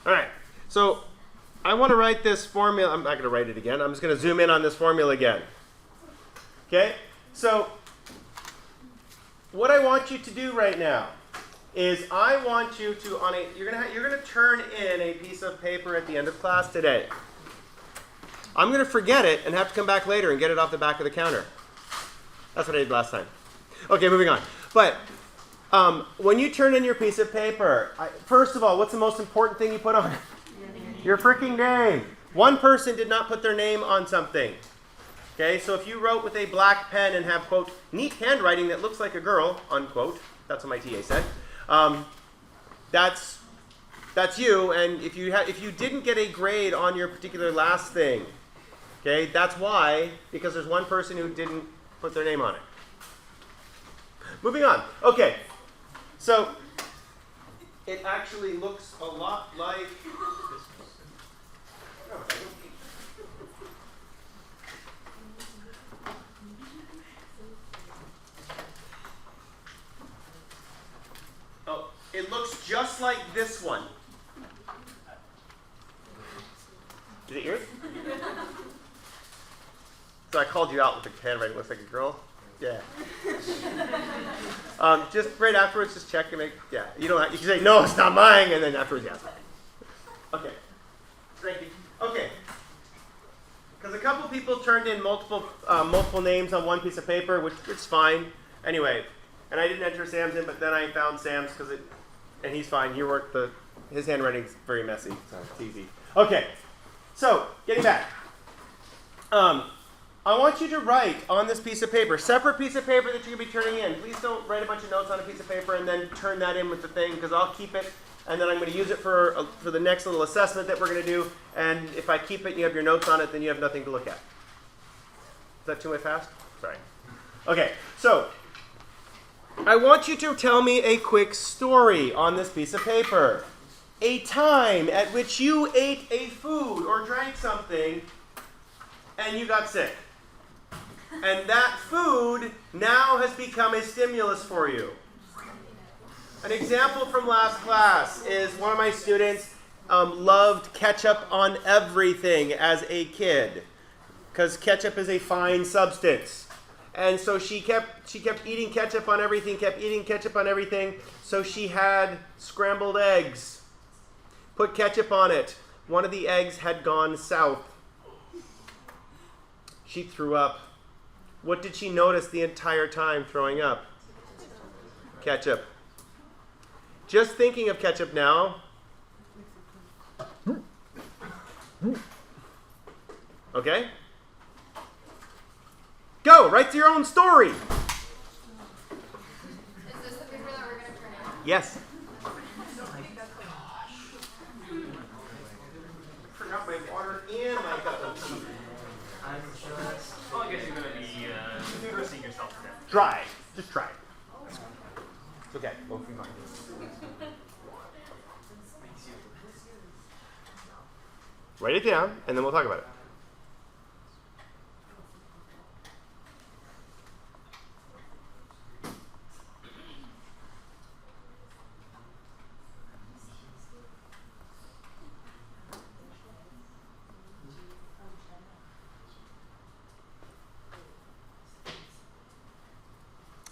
All right. So I want to write this formula. I'm not going to write it again. I'm just going to zoom in on this formula again. Okay? So what I want you to do right now is I want you to you're going to turn in a piece of paper at the end of class today. I'm going to forget it and have to come back later and get it off the back of the counter. That's what I did last time. Okay, moving on. But when you turn in your piece of paper, first of all, what's the most important thing you put on? Your freaking name. One person did not put their name on something. Okay, so if you wrote with a black pen and have, quote, neat handwriting that looks like a girl, unquote, that's what my TA said, that's you, and if you didn't get a grade on your particular last thing, okay, that's why, because there's one person who didn't put their name on it. Moving on. Okay, so it actually looks a lot like this. Oh, it looks just like this one. Is it yours? So I called you out with the handwriting looks like a girl. Yeah. Just right afterwards, just check and make. Yeah. You can say no, it's not mine, and then afterwards, yes. Okay. Thank you. Okay. Because a couple people turned in multiple names on one piece of paper, which it's fine. Anyway, and I didn't enter Sam's in, but then I found Sam's and he's fine. His handwriting's very messy, so it's easy. Okay. So, getting back. I want you to write on this piece of paper, separate piece of paper that you're going to be turning in. Please don't write a bunch of notes on a piece of paper and then turn that in with the thing, because I'll keep it, and then I'm going to use it for the next little assessment that we're going to do. And if I keep it and you have your notes on it, then you have nothing to look at. Is that too much fast? Sorry. Okay, so I want you to tell me a quick story on this piece of paper. A time at which you ate a food or drank something and you got sick. And that food now has become a stimulus for you. An example from last class is one of my students loved ketchup on everything as a kid, because ketchup is a fine substance. And so she kept eating ketchup on everything, kept eating ketchup on everything. So she had scrambled eggs. Put ketchup on it. One of the eggs had gone south. She threw up. What did she notice the entire time throwing up? Ketchup. Just thinking of ketchup now. Okay? Go, write your own story. Is this the paper that we're going to turn in? Yes. Forgot my water and my cup of tea. Well, I guess you're going to be cursing yourself to death. Try. Just try. It's okay. We'll be fine. Write it down, and then we'll talk about it.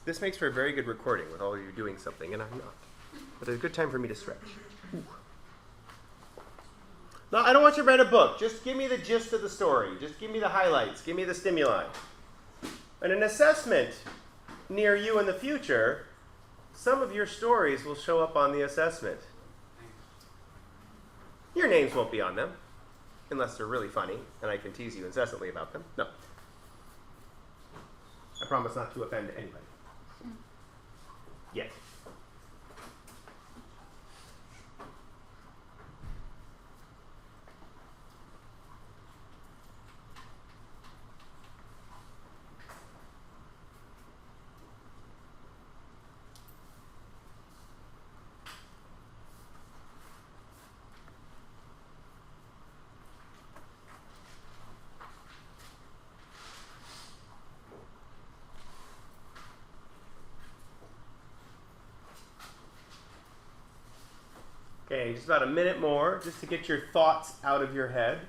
This makes for a very good recording with all of you doing something, and I'm not. But it's a good time for me to stretch. Ooh. No, I don't want you to write a book. Just give me the gist of the story. Just give me the highlights. Give me the stimuli. And an assessment near you in the future, some of your stories will show up on the assessment. Your names won't be on them, unless they're really funny, and I can tease you incessantly about them. No. I promise not to offend anybody. Yes. need just about a minute more just to get your thoughts out of your head.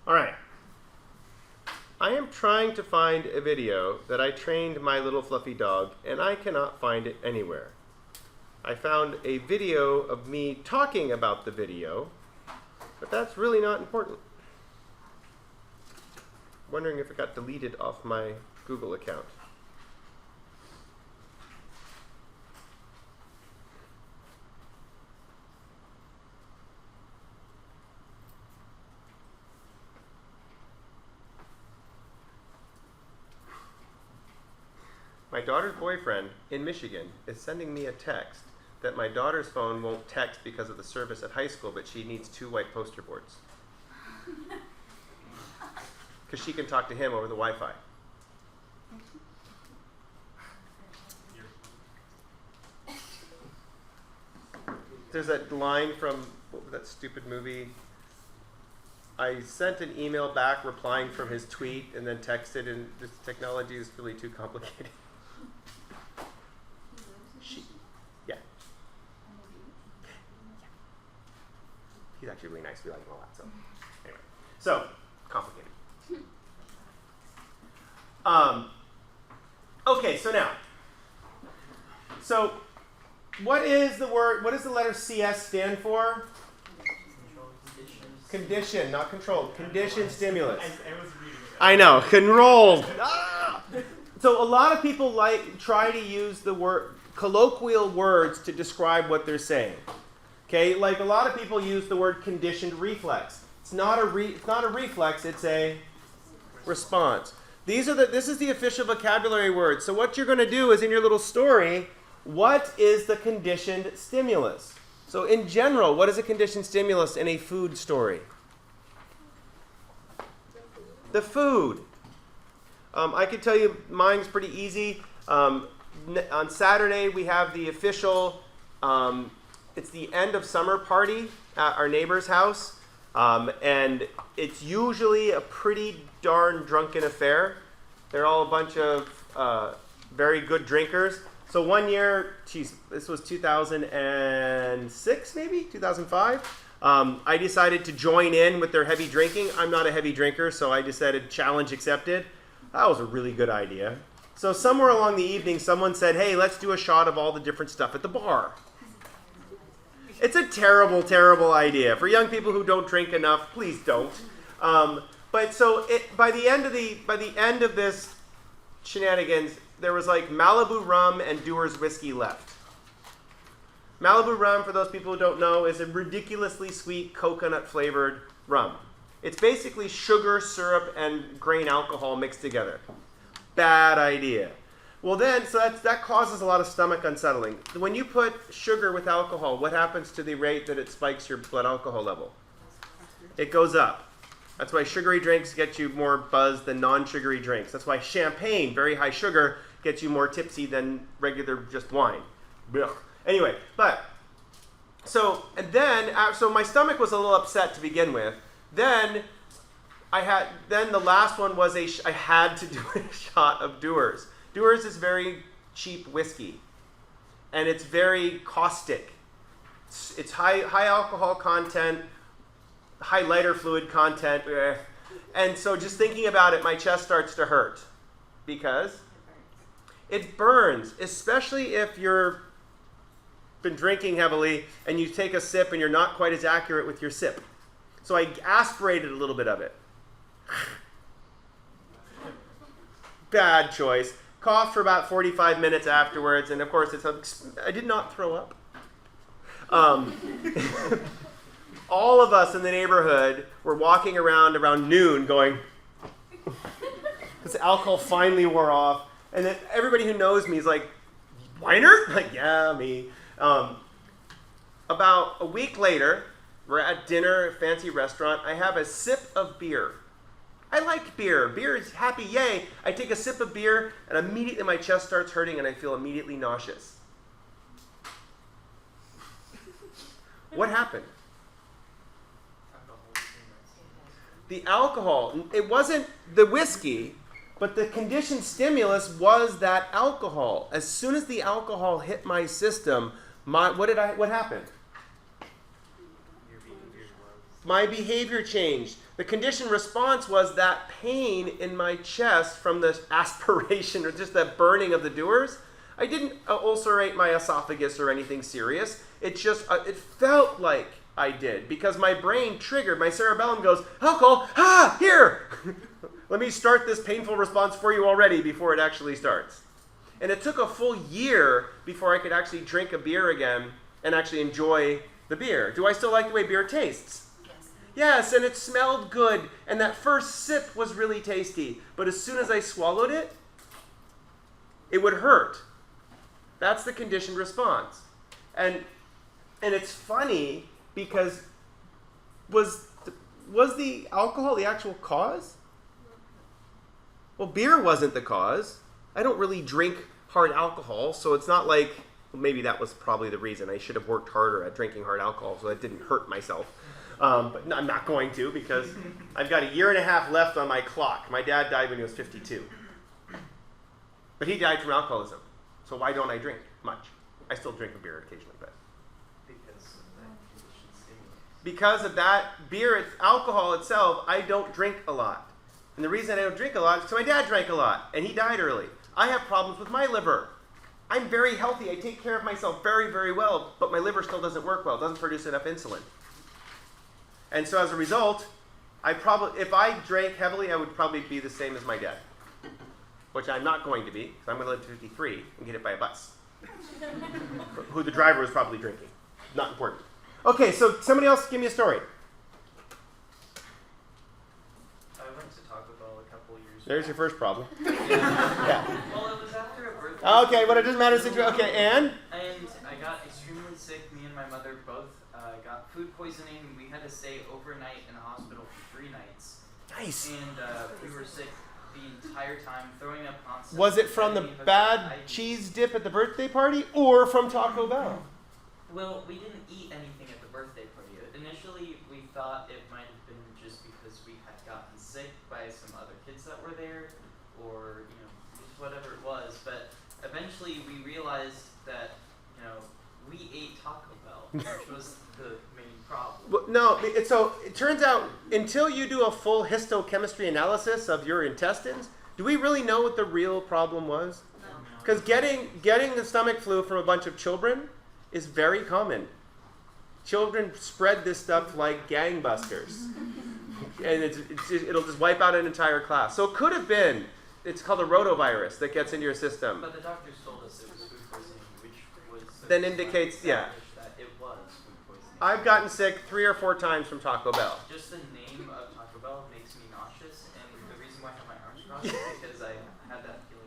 All right. I am trying to find a video that I trained my little fluffy dog, and I cannot find it anywhere. I found a video of me talking about the video, but that's really not important. Wondering if it got deleted off my Google account. My daughter's boyfriend in Michigan is sending me a text that my daughter's phone won't text because of the service at high school, but she needs 2 white poster boards. Because she can talk to him over the Wi-Fi. There's that line from, what was that stupid movie? I sent an email back replying from his tweet and then texted, and this technology is really too complicated. Yeah. He's actually really nice. We like him a lot. So, anyway. So, complicated. Okay, so now. So, what is the word, what does the letter CS stand for? Condition, not controlled. Condition stimulus. I know, controlled. Ah! So a lot of people try to use the word colloquial words to describe what they're saying. Okay, like a lot of people use the word conditioned reflex. It's not a reflex, it's a response. This is the official vocabulary word. So what you're going to do is in your little story, what is the conditioned stimulus? So in general, what is a conditioned stimulus in a food story? The food. I can tell you mine's pretty easy. On Saturday, we have the official, it's the end of summer party at our neighbor's house. And it's usually a pretty darn drunken affair. They're all a bunch of very good drinkers. So one year, this was 2006 maybe, 2005. I decided to join in with their heavy drinking. I'm not a heavy drinker, so I decided challenge accepted. That was a really good idea. So somewhere along the evening, someone said, hey, let's do a shot of all the different stuff at the bar. It's a terrible, terrible idea. For young people who don't drink enough, please don't. But so by the end of this shenanigans, there was like Malibu rum and Dewar's whiskey left. Malibu rum, for those people who don't know, is a ridiculously sweet coconut-flavored rum. It's basically sugar, syrup, and grain alcohol mixed together. Bad idea. Well then, so that causes a lot of stomach unsettling. When you put sugar with alcohol, what happens to the rate that it spikes your blood alcohol level? It goes up. That's why sugary drinks get you more buzzed than non-sugary drinks. That's why champagne, very high sugar, gets you more tipsy than regular just wine. Ugh. Anyway, so my stomach was a little upset to begin with. Then the last one was I had to do a shot of Dewar's. Dewar's is very cheap whiskey, and it's very caustic. It's high alcohol content, high lighter fluid content, and so just thinking about it, my chest starts to hurt because it burns, especially if you've been drinking heavily and you take a sip and you're not quite as accurate with your sip. So I aspirated a little bit of it. Bad choice. Coughed for about 45 minutes afterwards, and of course I did not throw up. All of us in the neighborhood were walking around noon going, because alcohol finally wore off, and then everybody who knows me is like, Weiner? Like, yeah, me. About a week later, We're at dinner, a fancy restaurant. I have a sip of beer. I like beer. Beer is happy, yay. I take a sip of beer, and immediately my chest starts hurting, and I feel immediately nauseous. What happened? The alcohol. It wasn't the whiskey, but the conditioned stimulus was that alcohol. As soon as the alcohol hit my system, what happened? My behavior changed. The conditioned response was that pain in my chest from the aspiration or just that burning of the doers. I didn't ulcerate my esophagus or anything serious. It just, it felt like I did because my brain triggered. My cerebellum goes, alcohol, here! Let me start this painful response for you already before it actually starts. And it took a full year before I could actually drink a beer again and actually enjoy the beer. Do I still like the way beer tastes? Yes, and it smelled good, and that first sip was really tasty. But as soon as I swallowed it, it would hurt. That's the conditioned response. And it's funny because was the alcohol the actual cause? Well, beer wasn't the cause. I don't really drink hard alcohol, so it's not like, well, maybe that was probably the reason. I should have worked harder at drinking hard alcohol so that didn't hurt myself. But I'm not going to because I've got a year and a half left on my clock. My dad died when he was 52. But he died from alcoholism. So why don't I drink much? I still drink a beer occasionally, but because of that beer, alcohol itself, I don't drink a lot. And the reason I don't drink a lot is because my dad drank a lot, and he died early. I have problems with my liver. I'm very healthy. I take care of myself very, very well, but my liver still doesn't work well. It doesn't produce enough insulin. And so as a result, if I drank heavily, I would probably be the same as my dad. Which I'm not going to be, because I'm going to live to 53 and get hit by a bus. Who the driver was probably drinking. Not important. Okay, so somebody else give me a story. I went to Taco Bell a couple years There's back. your first problem. Yeah. Well, it was after a birthday. Okay, but it doesn't matter. Okay, and? And I got extremely sick. Me and my mother both got food poisoning. We had to stay overnight in the hospital for 3 nights. Nice. And we were sick the entire time, throwing up constantly. Was it from the bad cheese dip at the birthday party or from Taco Bell? Well, we didn't eat anything at the birthday party. Initially, we thought it might have been just because we had gotten sick by some other kids that were there, or just whatever it was. But eventually, we realized that we ate Taco Bell, which was the main problem. Well, no, so it turns out until you do a full histochemistry analysis of your intestines, do we really know what the real problem was? No. Because getting the stomach flu from a bunch of children is very common. Children spread this stuff like gangbusters. And it'll just wipe out an entire class. So it could have been, it's called a rotavirus that gets into your system. But the doctors told us it was food poisoning, which was Then indicates, yeah. that it was food poisoning. I've gotten sick 3 or 4 times from Taco Bell. Just the name of Taco Bell makes me nauseous, and the reason why I have my arms crossed is because I had that feeling.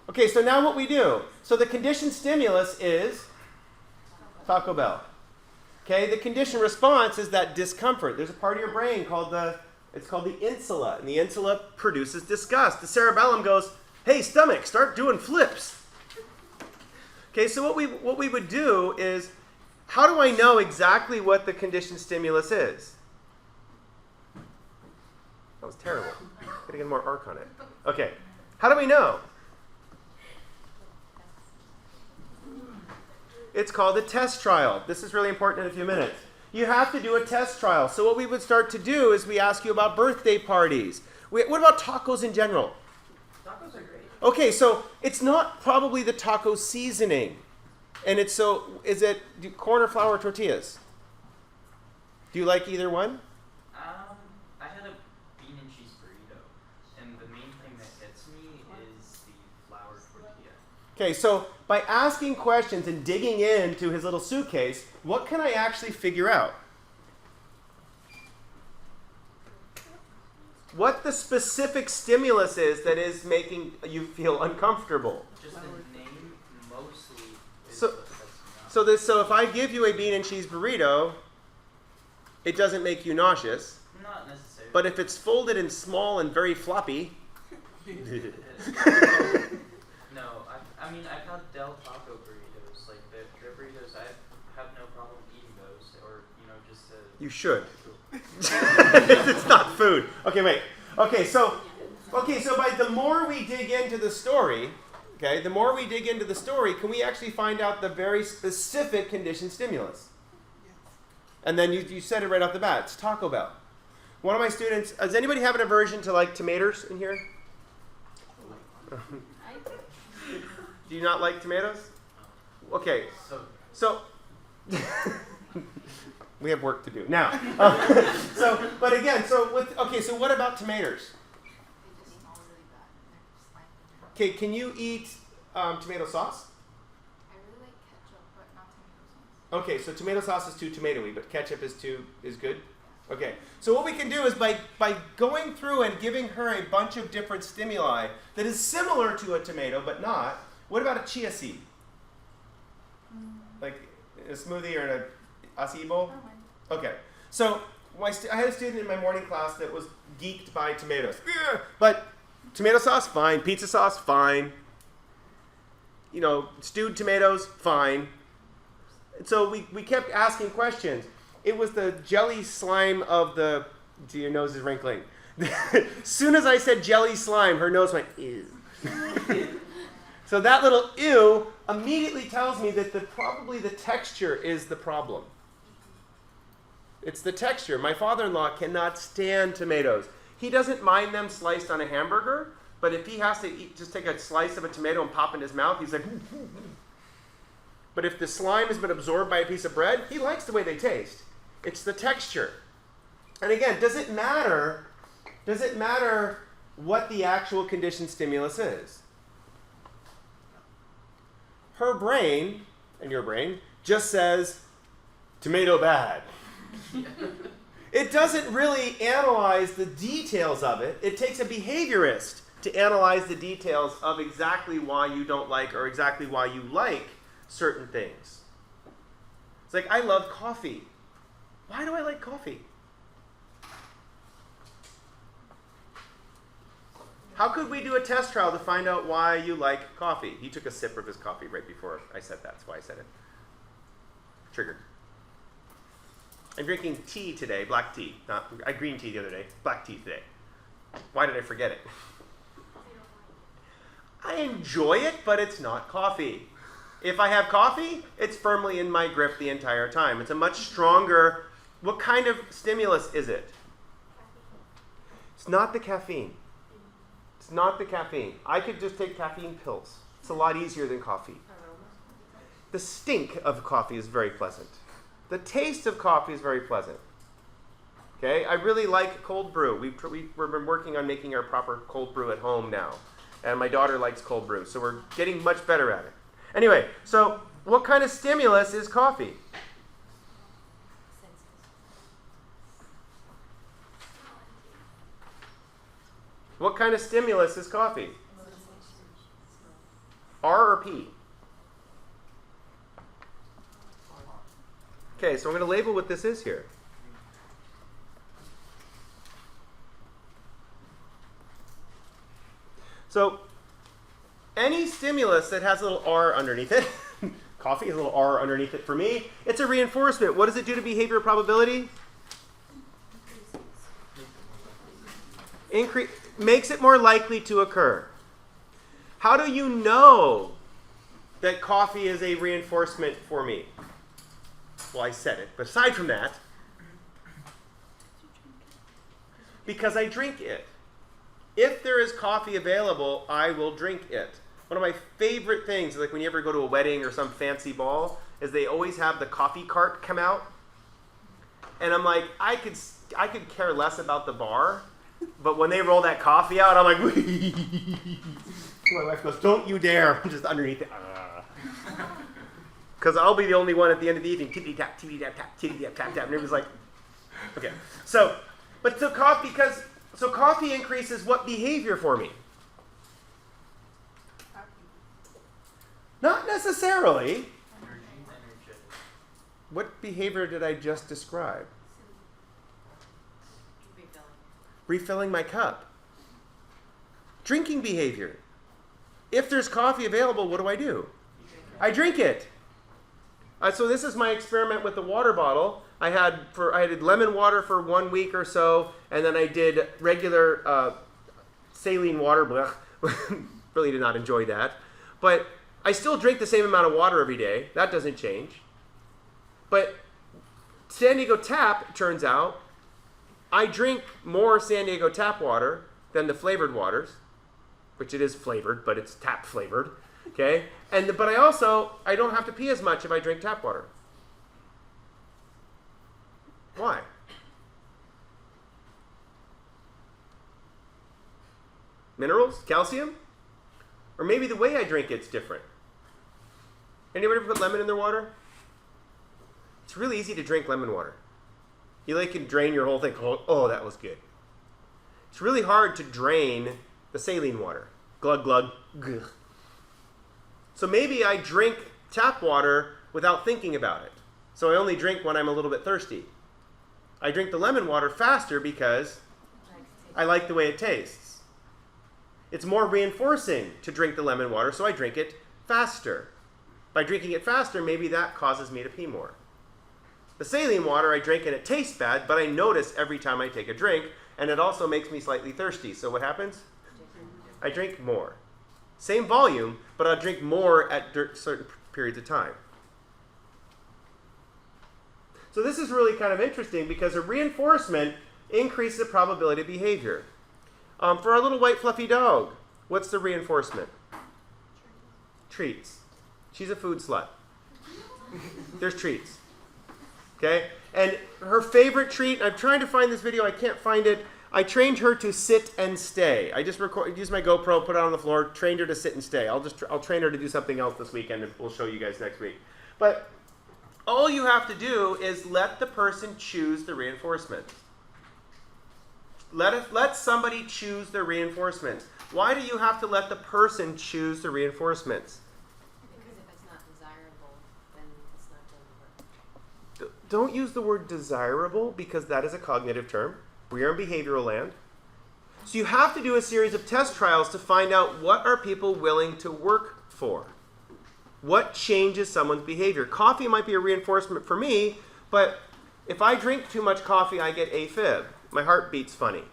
Okay, so now what we do. So the conditioned stimulus is Taco Bell. Okay, the conditioned response is that discomfort. There's a part of your brain called the insula, and the insula produces disgust. The cerebellum goes, hey, stomach, start doing flips. Okay, so what we would do is, how do I know exactly what the conditioned stimulus is? That was terrible. Gotta get more arc on it. Okay, how do we know? It's called a test trial. This is really important in a few minutes. You have to do a test trial. So what we would start to do is we ask you about birthday parties. What about tacos in general? Tacos are great. Okay, so it's not probably the taco seasoning. And is it corn or flour tortillas? Do you like either one? I had a bean and cheese burrito, and the main thing that gets me is the flour tortilla. Okay, so by asking questions and digging into his little suitcase, what can I actually figure out? What the specific stimulus is that is making you feel uncomfortable. Just the name mostly is So- what sets me So if I give you a bean and cheese burrito, it doesn't make you nauseous. Not necessarily. But if it's folded and small and very floppy, No, I mean, I've had Del Taco burritos. Like, their burritos, I have no problem eating those. Or, just you should. It's not food. Okay, wait. Okay, so by the more we dig into the story, can we actually find out the very specific conditioned stimulus? And then you said it right off the bat. It's Taco Bell. One of my students, does anybody have an aversion to like tomatoes in here? Do you not like tomatoes? Okay, so we have work to do now. So what about tomatoes? Okay, can you eat tomato sauce? I really like ketchup, but not tomato sauce. Okay, so tomato sauce is too tomatoey, but ketchup is good? Okay, so what we can do is by going through and giving her a bunch of different stimuli that is similar to a tomato, but not, what about a chia seed? Like in a smoothie or in a acai bowl? Okay, so I had a student in my morning class that was geeked by tomatoes. But tomato sauce, fine. Pizza sauce, fine. Stewed tomatoes, fine. And so we kept asking questions. It was the jelly slime of the... Your nose is wrinkling. As soon as I said jelly slime, her nose went, ew. So that little ew immediately tells me that probably the texture is the problem. It's the texture. My father-in-law cannot stand tomatoes. He doesn't mind them sliced on a hamburger, but if he has to just take a slice of a tomato and pop in his mouth, he's like... But if the slime has been absorbed by a piece of bread, he likes the way they taste. It's the texture. And again, does it matter what the actual conditioned stimulus is? Her brain, and your brain, just says, tomato bad. It doesn't really analyze the details of it. It takes a behaviorist to analyze the details of exactly why you don't like or exactly why you like certain things. It's like, I love coffee. Why do I like coffee? How could we do a test trial to find out why you like coffee? He took a sip of his coffee right before I said that. That's why I said it. Triggered. I'm drinking tea today, black tea. I green tea the other day, black tea today. Why did I forget it? I enjoy it, but it's not coffee. If I have coffee, it's firmly in my grip the entire time. It's a much stronger... What kind of stimulus is it? It's not the caffeine. It's not the caffeine. I could just take caffeine pills. It's a lot easier than coffee. The stink of coffee is very pleasant. The taste of coffee is very pleasant. Okay, I really like cold brew. We've been working on making our proper cold brew at home now. And my daughter likes cold brew, so we're getting much better at it. Anyway, so what kind of stimulus is coffee? What kind of stimulus is coffee? R or P? Okay, so I'm going to label what this is here. So, any stimulus that has a little R underneath it, coffee has a little R underneath it for me, it's a reinforcement. What does it do to behavioral probability? Makes it more likely to occur. How do you know that coffee is a reinforcement for me? Well, I said it, but aside from that, because I drink it. If there is coffee available, I will drink it. One of my favorite things, like when you ever go to a wedding or some fancy ball, is they always have the coffee cart come out. And I'm like, I could care less about the bar, but when they roll that coffee out, I'm like, my wife goes, don't you dare. I'm just underneath it. Because I'll be the only one at the end of the evening, tippity-tap, tippity-tap-tap, tippity-tap-tap-tap. And everybody's like, okay. So coffee increases what behavior for me? Not necessarily. What behavior did I just describe? Refilling my cup. Drinking behavior. If there's coffee available, what do? I drink it. So this is my experiment with the water bottle. I did lemon water for 1 week or so, and then I did regular saline water. Blech. Really did not enjoy that. But I still drink the same amount of water every day. That doesn't change. But San Diego Tap, it turns out, I drink more San Diego Tap water than the flavored waters, which it is flavored, but it's tap flavored. Okay? But I don't have to pee as much if I drink tap water. Why? Minerals? Calcium? Or maybe the way I drink it's different. Anybody ever put lemon in their water? It's really easy to drink lemon water. You can drain your whole thing. Oh, that was good. It's really hard to drain the saline water. Glug, glug, gugh. So maybe I drink tap water without thinking about it. So I only drink when I'm a little bit thirsty. I drink the lemon water faster because I like the way it tastes. It's more reinforcing to drink the lemon water, so I drink it faster. By drinking it faster, maybe that causes me to pee more. The saline water I drink and it tastes bad, but I notice every time I take a drink, and it also makes me slightly thirsty. So what happens? I drink more. Same volume, but I'll drink more at certain periods of time. So this is really kind of interesting because a reinforcement increases the probability of behavior. For our little white fluffy dog, what's the reinforcement? Treats. She's a food slut. There's treats. Okay? And her favorite treat, I'm trying to find this video, I can't find it. I trained her to sit and stay. I just used my GoPro, put it on the floor, trained her to sit and stay. I'll train her to do something else this weekend, and we'll show you guys next week. But all you have to do is let the person choose the reinforcement. Let somebody choose the reinforcements. Why do you have to let the person choose the reinforcements? Because if it's not desirable, then it's not going to work. Don't use the word desirable because that is a cognitive term. We are in behavioral land. So you have to do a series of test trials to find out what are people willing to work for. What changes someone's behavior? Coffee might be a reinforcement for me, but if I drink too much coffee, I get AFib. My heart beats funny,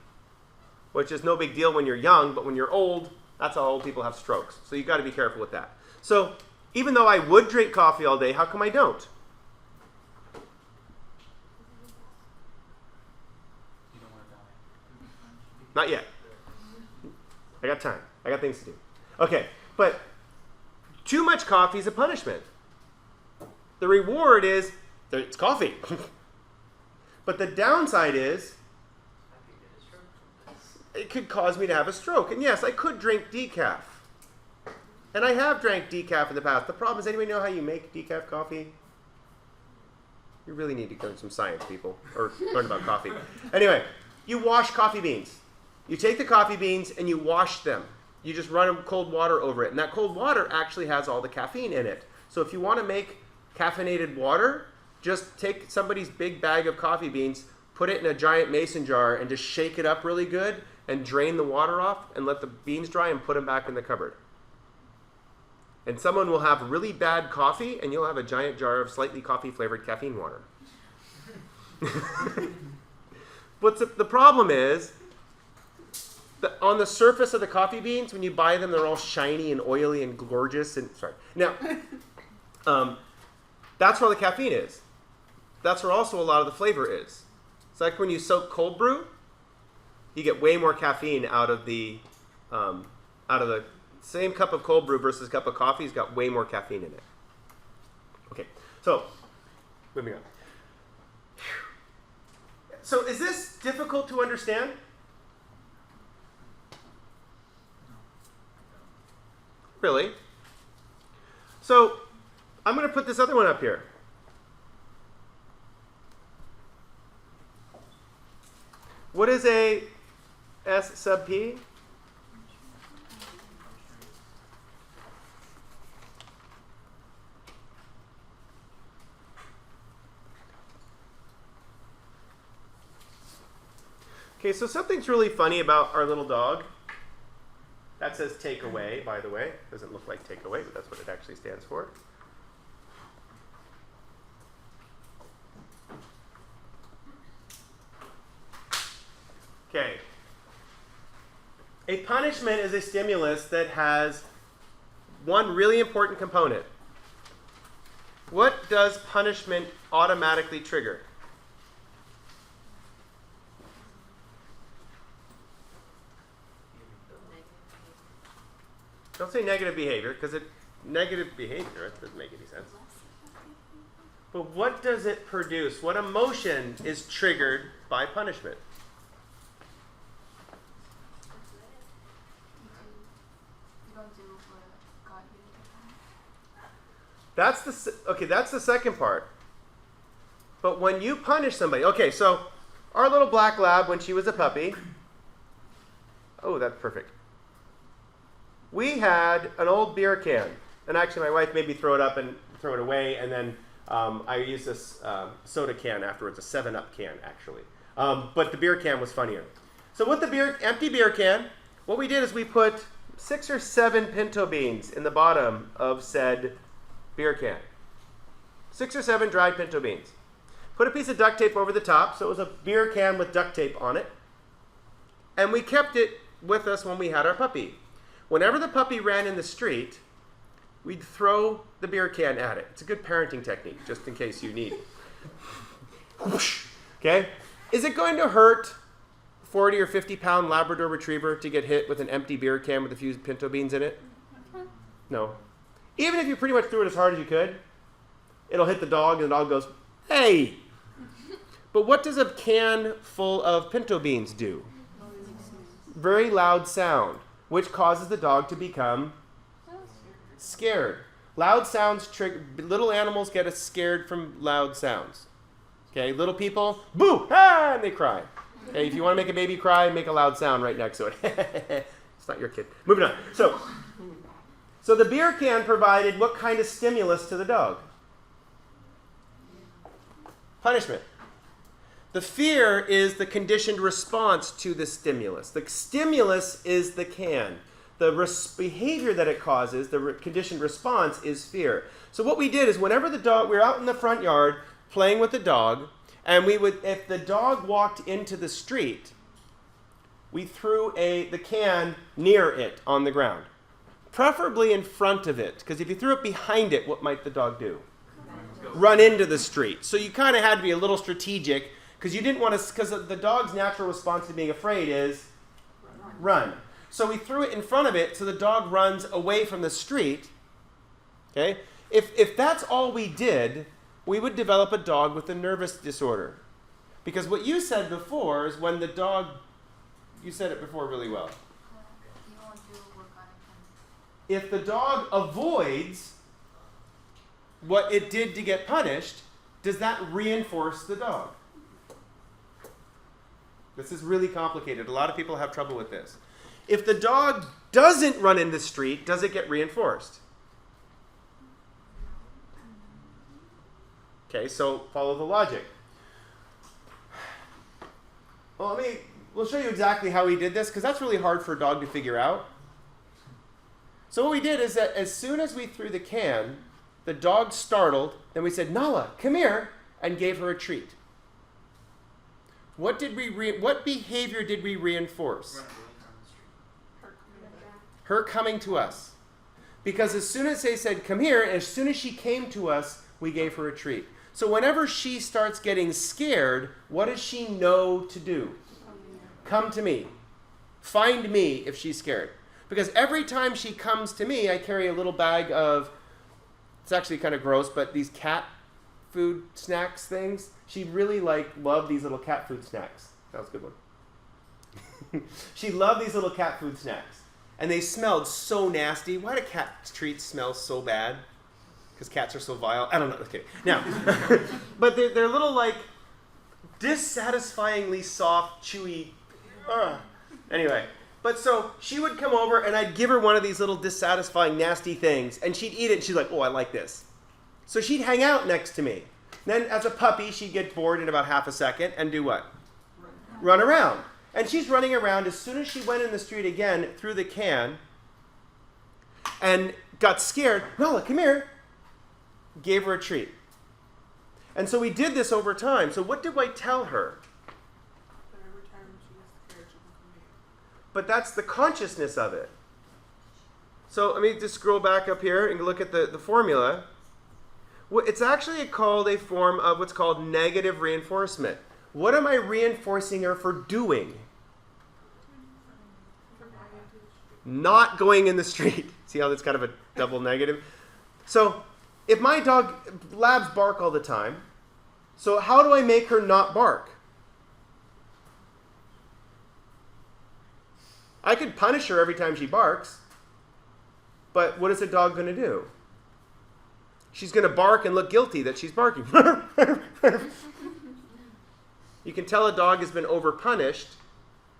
which is no big deal when you're young, but when you're old, that's how old people have strokes. So you've got to be careful with that. So even though I would drink coffee all day, how come I don't? You don't want to die. Not yet. I got time. I got things to do. Okay, but too much coffee is a punishment. The reward is, it's coffee. But the downside is, I could get a stroke from this. it could cause me to have a stroke. And yes, I could drink decaf. And I have drank decaf in the past. The problem is, anybody know how you make decaf coffee? You really need to learn some science, people, or learn about coffee. Anyway, you wash coffee beans. You take the coffee beans and you wash them. You just run cold water over it. And that cold water actually has all the caffeine in it. So if you want to make caffeinated water, just take somebody's big bag of coffee beans, put it in a giant mason jar, and just shake it up really good, and drain the water off, and let the beans dry, and put them back in the cupboard. And someone will have really bad coffee, and you'll have a giant jar of slightly coffee-flavored caffeine water. But the problem is, that on the surface of the coffee beans, when you buy them, they're all shiny and oily and gorgeous. Now, that's where the caffeine is. That's where also a lot of the flavor is. It's like when you soak cold brew, you get way more caffeine out of the same cup of cold brew versus cup of coffee has got way more caffeine in it. Okay, so moving on. So is this difficult to understand? Really? So I'm going to put this other one up here. What is a S sub P? Okay, so something's really funny about our little dog. That says take away, by the way. Doesn't look like take away, but that's what it actually stands for. Okay. A punishment is a stimulus that has one really important component. What does punishment automatically trigger? Don't say negative behavior, because negative behavior, that doesn't make any sense. But what does it produce? What emotion is triggered by punishment? You don't do what got you to do. That's the second part. But when you punish somebody, okay, so our little black lab, when she was a puppy, oh, that's perfect. We had an old beer can, and actually my wife made me throw it up and throw it away, and then I used this soda can afterwards, a 7-Up can actually. But the beer can was funnier. So with the empty beer can, what we did is we put 6 or 7 pinto beans in the bottom of said beer can. 6 or 7 dried pinto beans. Put a piece of duct tape over the top, so it was a beer can with duct tape on it. And we kept it with us when we had our puppy. Whenever the puppy ran in the street, we'd throw the beer can at it. It's a good parenting technique, just in case you need it. Okay? Is it going to hurt 40 or 50 pound Labrador Retriever to get hit with an empty beer can with a few pinto beans in it? No. Even if you pretty much threw it as hard as you could, it'll hit the dog and the dog goes, hey! But what does a can full of pinto beans do? Very loud sound, which causes the dog to become scared. Loud sounds trigger. Little animals get scared from loud sounds. Okay, little people, boo, ah, and they cry. Okay, if you want to make a baby cry, make a loud sound right next to it. It's not your kid. Moving on. So the beer can provided what kind of stimulus to the dog? Punishment. The fear is the conditioned response to the stimulus. The stimulus is the can. The behavior that it causes, the conditioned response, is fear. So what we did is whenever we were out in the front yard playing with the dog, and if the dog walked into the street, we threw the can near it on the ground. Preferably in front of it, because if you threw it behind it, what might the dog do? Run into the street. So you kind of had to be a little strategic, because you didn't want to, because the dog's natural response to being afraid is run. So we threw it in front of it so the dog runs away from the street. Okay? If that's all we did, we would develop a dog with a nervous disorder. Because what you said before is when the dog, you said it before really well. You won't do what got you. If the dog avoids what it did to get punished, does that reinforce the dog? This is really complicated. A lot of people have trouble with this. If the dog doesn't run in the street, does it get reinforced? Okay, so follow the logic. Well, we'll show you exactly how we did this, because that's really hard for a dog to figure out. So what we did is that as soon as we threw the can, the dog startled, then we said, Nala, come here, and gave her a treat. What behavior did we reinforce? Run away from the street. Her coming to us. Because as soon as they said, come here, as soon as she came to us, we gave her a treat. So whenever she starts getting scared, what does she know to do? Come to me. Find me if she's scared. Because every time she comes to me, I carry a little bag of, it's actually kind of gross, but these cat food snacks things. She really loved these little cat food snacks. That was a good one. She loved these little cat food snacks. And they smelled so nasty. Why do cat treats smell so bad? Because cats are so vile? I don't know. Okay. Now, but they're little dissatisfyingly soft, chewy. Anyway, but so she would come over and I'd give her one of these little dissatisfying, nasty things. And she'd eat it and she's like, oh, I like this. So she'd hang out next to me. Then as a puppy, she'd get bored in about half a second and do what? Run around. And she's running around. As soon as she went in the street again, threw the can and got scared. Nala, come here. Gave her a treat. And so we did this over time. So what did I tell her? But every time she gets scared, she can come here. But that's the consciousness of it. So let me just scroll back up here and look at the formula. It's actually called a form of what's called negative reinforcement. What am I reinforcing her for doing? Not going in the street. See how that's kind of a double negative? So if my dog, labs bark all the time, so how do I make her not bark? I could punish her every time she barks, but what is a dog going to do? She's going to bark and look guilty that she's barking. You can tell a dog has been overpunished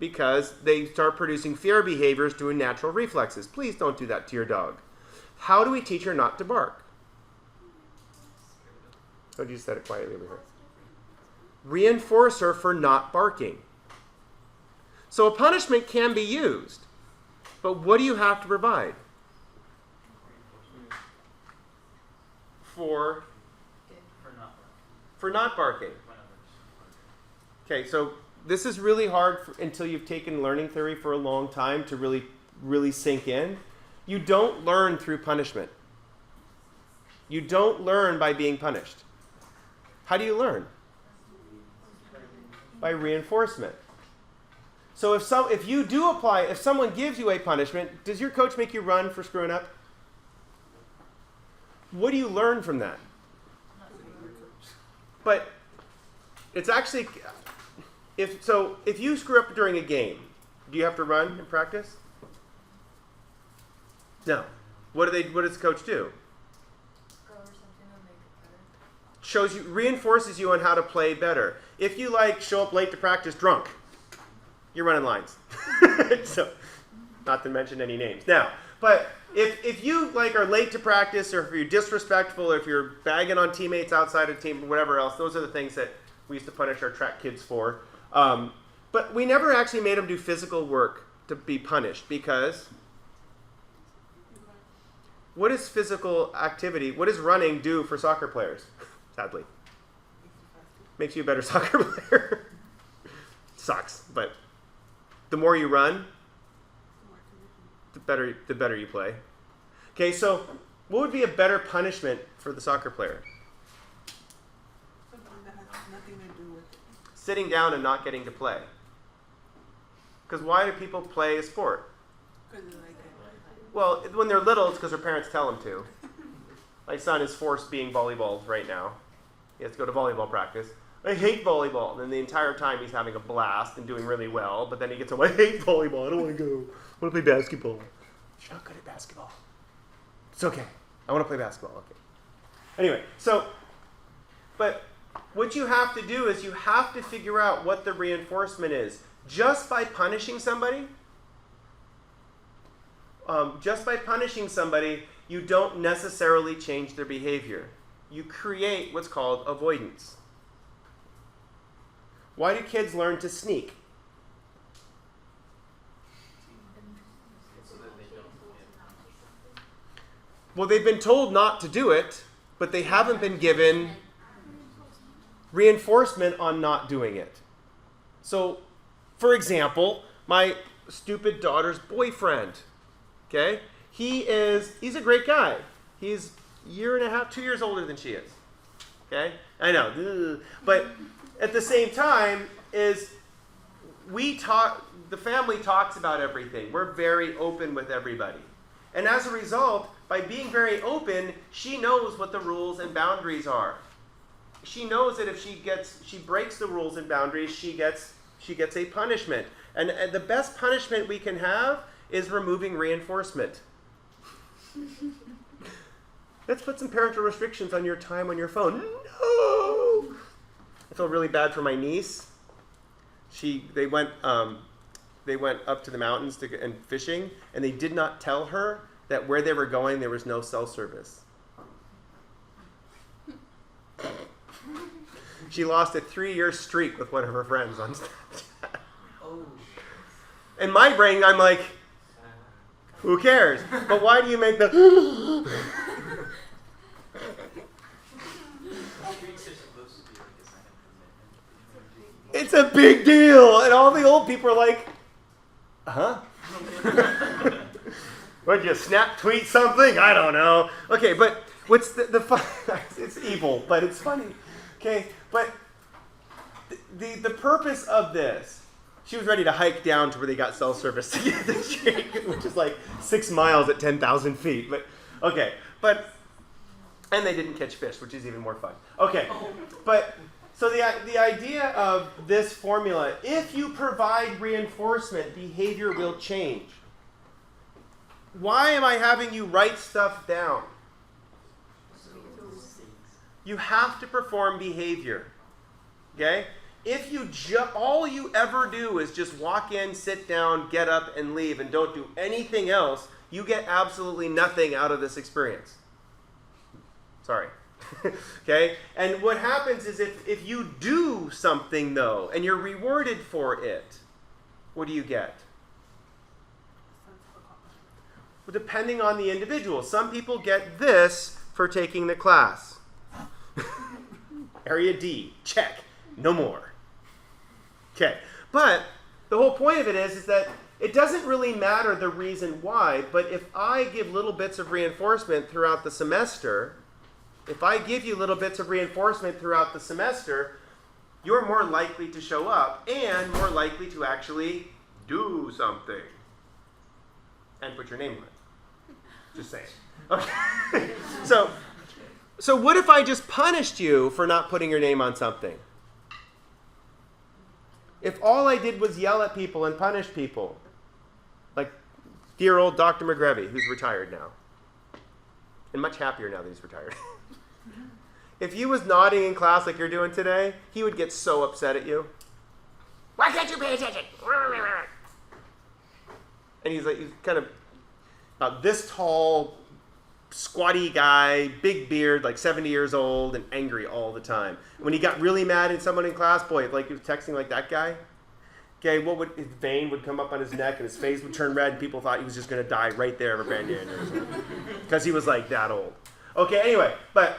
because they start producing fear behaviors doing natural reflexes. Please don't do that to your dog. How do we teach her not to bark? Oh, you said it quietly over here. Reinforce her for not barking. So a punishment can be used, but what do you have to provide? For not barking. Okay, so this is really hard until you've taken learning theory for a long time to really sink in. You don't learn through punishment. You don't learn by being punished. How do you learn? By reinforcement. So if someone gives you a punishment, does your coach make you run for screwing up? What do you learn from that? But it's actually, if you screw up during a game, do you have to run in practice? No. What does the coach do? Go over something and make it better. Reinforces you on how to play better. If you show up late to practice drunk, you're running lines. So, not to mention any names. Now, but if you are late to practice, or if you're disrespectful, or if you're bagging on teammates outside of team, whatever else, those are the things that we used to punish our track kids for. But we never actually made them do physical work to be punished, because what is physical activity? What does running do for soccer players? Sadly, makes you a better soccer player. Sucks, but the more you run, the better you play. Okay, so what would be a better punishment for the soccer player? Something that has nothing to do with it. Sitting down and not getting to play. Because why do people play a sport? Because they like it. Well, when they're little, it's because their parents tell them to. My son is forced being volleyballed right now. He has to go to volleyball practice. I hate volleyball. And then the entire time he's having a blast and doing really well. But then he gets home, I hate volleyball. I don't want to go. I want to play basketball. You're not good at basketball. It's okay. I want to play basketball. Okay. Anyway, but what you have to do is you have to figure out what the reinforcement is. Just by punishing somebody, you don't necessarily change their behavior. You create what's called avoidance. Why do kids learn to sneak? Well, they've been told not to do it, but they haven't been given reinforcement on not doing it. So, for example, my stupid daughter's boyfriend, okay? He's a great guy. He's a year and a half, 2 years older than she is. Okay? I know. But at the same time the family talks about everything. We're very open with everybody. And as a result, by being very open, she knows what the rules and boundaries are. She knows that if she breaks the rules and boundaries, she gets a punishment. And the best punishment we can have is removing reinforcement. Let's put some parental restrictions on your time on your phone. No! I feel really bad for my niece. They went up to the mountains and fishing, and they did not tell her that where they were going there was no cell service. She lost a 3-year streak with one of her friends on Snapchat. Oh. In my brain, I'm like, who cares? But why do you make the Streets are supposed to be like a sign of commitment. It's a big deal. And all the old people are like, huh? Would you snap tweet something? I don't know. Okay, but what's the fun? It's evil, but it's funny. Okay, but the purpose of this, she was ready to hike down to where they got cell service to get the drink, which is like 6 miles at 10,000 feet. But okay, and they didn't catch fish, which is even more fun. Okay, but so the idea of this formula, if you provide reinforcement, behavior will change. Why am I having you write stuff down? You have to perform behavior. Okay? If you all you ever do is just walk in, sit down, get up, and leave, and don't do anything else, you get absolutely nothing out of this experience. Sorry. Okay? And what happens is if you do something, though, and you're rewarded for it, what do you get? Well, depending on the individual. Some people get this for taking the class. Area D, check. No more. Okay. But the whole point of it is that it doesn't really matter the reason why, but if I give little bits of reinforcement throughout the semester, you're more likely to show up and more likely to actually do something. And put your name on it. Just saying. Okay. So what if I just punished you for not putting your name on something? If all I did was yell at people and punish people, like dear old Dr. McGrevy, who's retired now, and much happier now that he's retired. If he was nodding in class like you're doing today, he would get so upset at you. Why can't you pay attention? And he's kind of about this tall, squatty guy, big beard, like 70 years old, and angry all the time. When he got really mad at someone in class, boy, like he was texting like that guy. Okay, his vein would come up on his neck and his face would turn red, and people thought he was just going to die right there of a brain aneurysm because he was like that old. Okay, anyway, but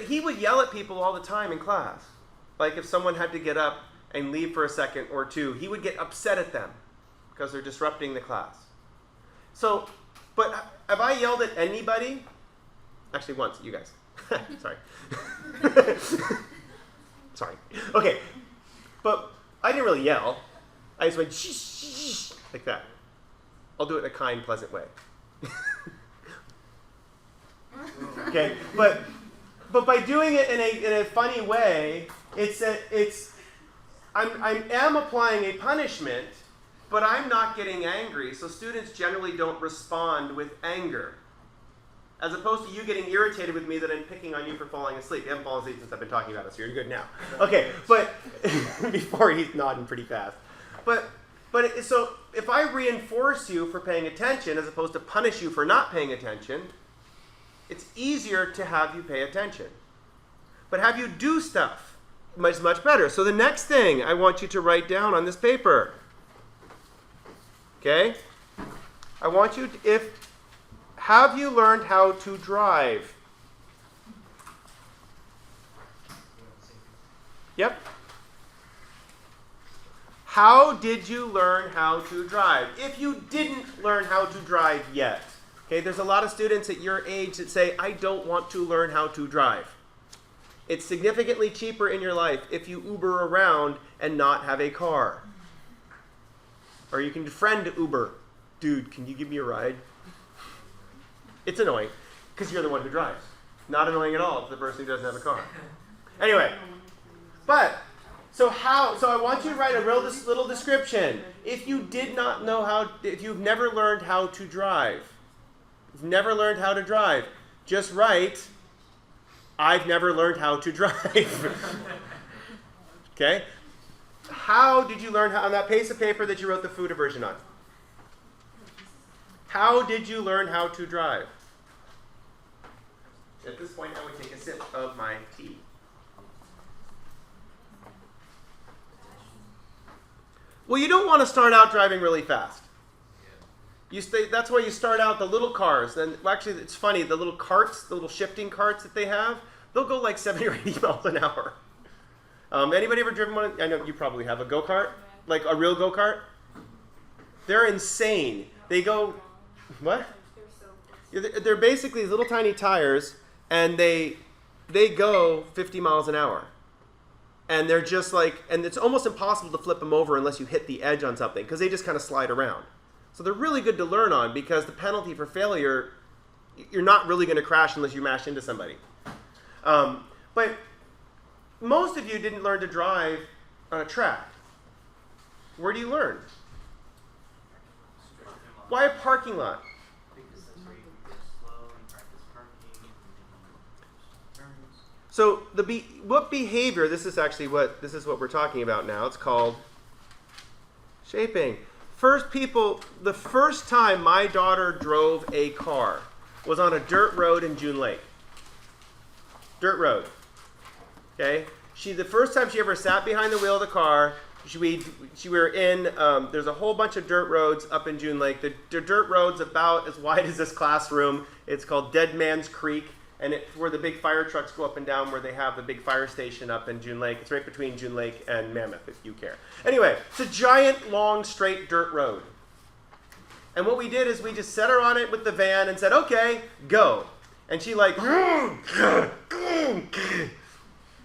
he would yell at people all the time in class. Like if someone had to get up and leave for a second or two, he would get upset at them because they're disrupting the class. So, but have I yelled at anybody? Actually, once, you guys. Sorry. Sorry. Okay. But I didn't really yell. I just went shh, shh, shh, like that. I'll do it in a kind, pleasant way. Okay. But by doing it in a funny way, I am applying a punishment, but I'm not getting angry, so students generally don't respond with anger. As opposed to you getting irritated with me that I'm picking on you for falling asleep. You haven't fallen asleep since I've been talking about it, so you're good now. Okay, but before he's nodding pretty fast. So if I reinforce you for paying attention as opposed to punish you for not paying attention, it's easier to have you pay attention. But have you do stuff much better. So the next thing I want you to write down on this paper, okay? I want you to, have you learned how to drive? Yep. How did you learn how to drive? If you didn't learn how to drive yet, okay, there's a lot of students at your age that say, I don't want to learn how to drive. It's significantly cheaper in your life if you Uber around and not have a car. Or you can friend Uber. Dude, can you give me a ride? It's annoying because you're the one who drives. Not annoying at all to the person who doesn't have a car. Anyway, so I want you to write a little description. If you did not know if you've never learned how to drive, just write, I've never learned how to drive. Okay? How did you learn on that piece of paper that you wrote the food aversion on? How did you learn how to drive? At this point, I would take a sip of my tea. Well, you don't want to start out driving really fast. That's why you start out the little cars. And actually, it's funny, the little carts, the little shifting carts that they have, they'll go like 70 or 80 miles an hour. Anybody ever driven one? I know you probably have a go-kart, like a real go-kart. They're insane. They go, what? They're basically these little tiny tires, and they go 50 miles an hour. And they're just like, and it's almost impossible to flip them over unless you hit the edge on something, because they just kind of slide around. So they're really good to learn on, because the penalty for failure, you're not really going to crash unless you mash into somebody. But most of you didn't learn to drive on a track. Where do you learn? Why a parking lot? Because that's where you can go slow and practice parking and turns. So what behavior? This is what we're talking about now. It's called shaping. The first time my daughter drove a car was on a dirt road in June Lake. Dirt road. Okay. The first time she ever sat behind the wheel of the car. We were in. There's a whole bunch of dirt roads up in June Lake. The dirt road's about as wide as this classroom. It's called Dead Man's Creek, and it's where the big fire trucks go up and down, where they have the big fire station up in June Lake. It's right between June Lake and Mammoth, if you care. Anyway, it's a giant, long, straight dirt road. And what we did is we just set her on it with the van and said, "Okay, go." And she like, and